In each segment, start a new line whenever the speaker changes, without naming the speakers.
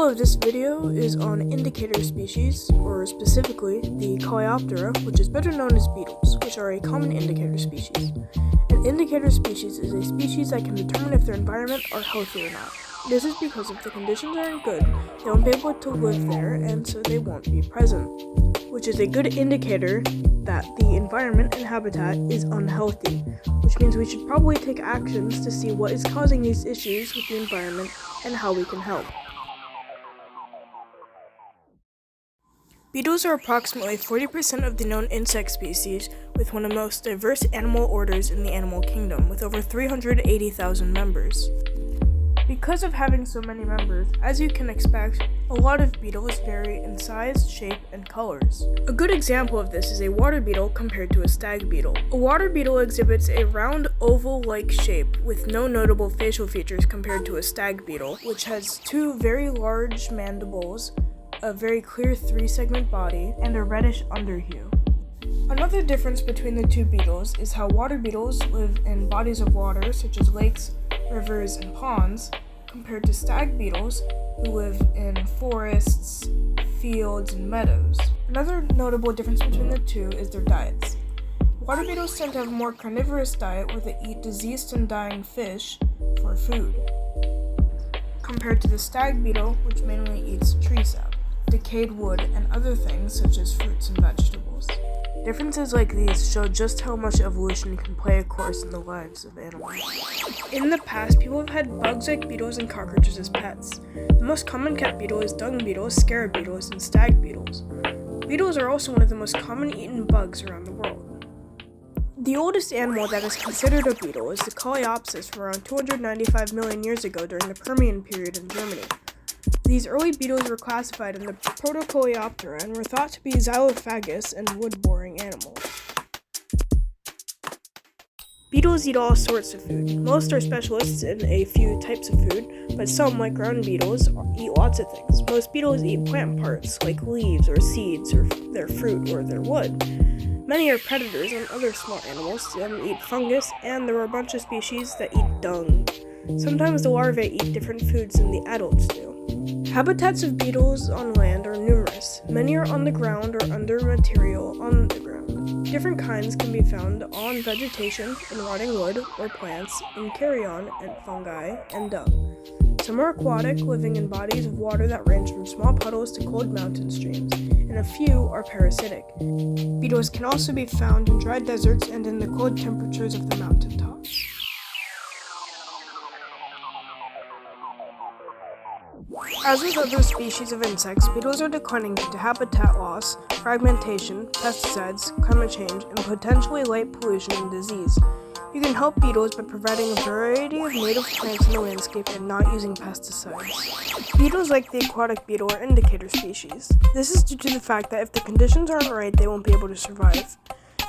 of this video is on indicator species, or specifically the Coleoptera, which is better known as beetles, which are a common indicator species. An indicator species is a species that can determine if their environment are healthy or not. This is because if the conditions aren't good, they won't be able to live there, and so they won't be present, which is a good indicator that the environment and habitat is unhealthy, which means we should probably take actions to see what is causing these issues with the environment and how we can help. Beetles are approximately 40% of the known insect species, with one of the most diverse animal orders in the animal kingdom, with over 380,000 members. Because of having so many members, as you can expect, a lot of beetles vary in size, shape, and colors. A good example of this is a water beetle compared to a stag beetle. A water beetle exhibits a round oval-like shape with no notable facial features compared to a stag beetle, which has two very large mandibles, a very clear 3-segment body, and a reddish underhue. Another difference between the two beetles is how water beetles live in bodies of water such as lakes, rivers, and ponds, compared to stag beetles who live in forests, fields, and meadows. Another notable difference between the two is their diets. Water beetles tend to have a more carnivorous diet where they eat diseased and dying fish for food, compared to the stag beetle, which mainly eats tree sap, decayed wood, and other things such as fruits and vegetables. Differences like these show just how much evolution can play a course in the lives of animals. In the past, people have had bugs like beetles and cockroaches as pets. The most common cat beetle is dung beetles, scarab beetles, and stag beetles. Beetles are also one of the most common eaten bugs around the world. The oldest animal that is considered a beetle is the Coleoptera from around 295 million years ago during the Permian period in Germany. These early beetles were classified in the Protocoleoptera and were thought to be xylophagous and wood-boring animals. Beetles eat all sorts of food. Most are specialists in a few types of food, but some, like ground beetles, eat lots of things. Most beetles eat plant parts, like leaves or seeds or their fruit or their wood. Many are predators on other small animals. Some eat fungus, and there are a bunch of species that eat dung. Sometimes the larvae eat different foods than the adults do. Habitats of beetles on land are numerous. Many are on the ground or under material on the ground. Different kinds can be found on vegetation, in rotting wood or plants, in carrion and fungi, and dung. Some are aquatic, living in bodies of water that range from small puddles to cold mountain streams, and a few are parasitic. Beetles can also be found in dry deserts and in the cold temperatures of the mountaintops. As with other species of insects, beetles are declining due to habitat loss, fragmentation, pesticides, climate change, and potentially light pollution and disease. You can help beetles by providing a variety of native plants in the landscape and not using pesticides. Beetles, like the aquatic beetle, are indicator species. This is due to the fact that if the conditions aren't right, they won't be able to survive.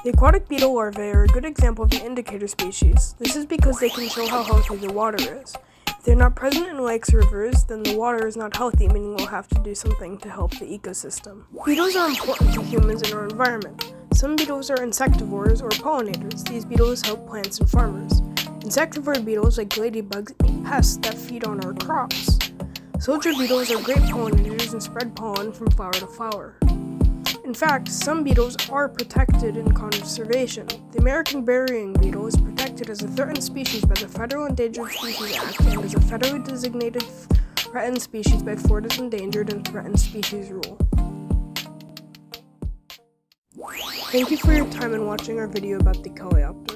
The aquatic beetle larvae are a good example of an indicator species. This is because they can show how healthy the water is. If they're not present in lakes or rivers, then the water is not healthy, meaning we'll have to do something to help the ecosystem. Beetles are important to humans and our environment. Some beetles are insectivores or pollinators. These beetles help plants and farmers. Insectivore beetles, like ladybugs, eat pests that feed on our crops. Soldier beetles are great pollinators and spread pollen from flower to flower. In fact, some beetles are protected in conservation. The American burying beetle is protected as a threatened species by the Federal Endangered Species Act and is a federally designated threatened species by Florida's Endangered and Threatened Species Rule. Thank you for your time in watching our video about the Coleoptera.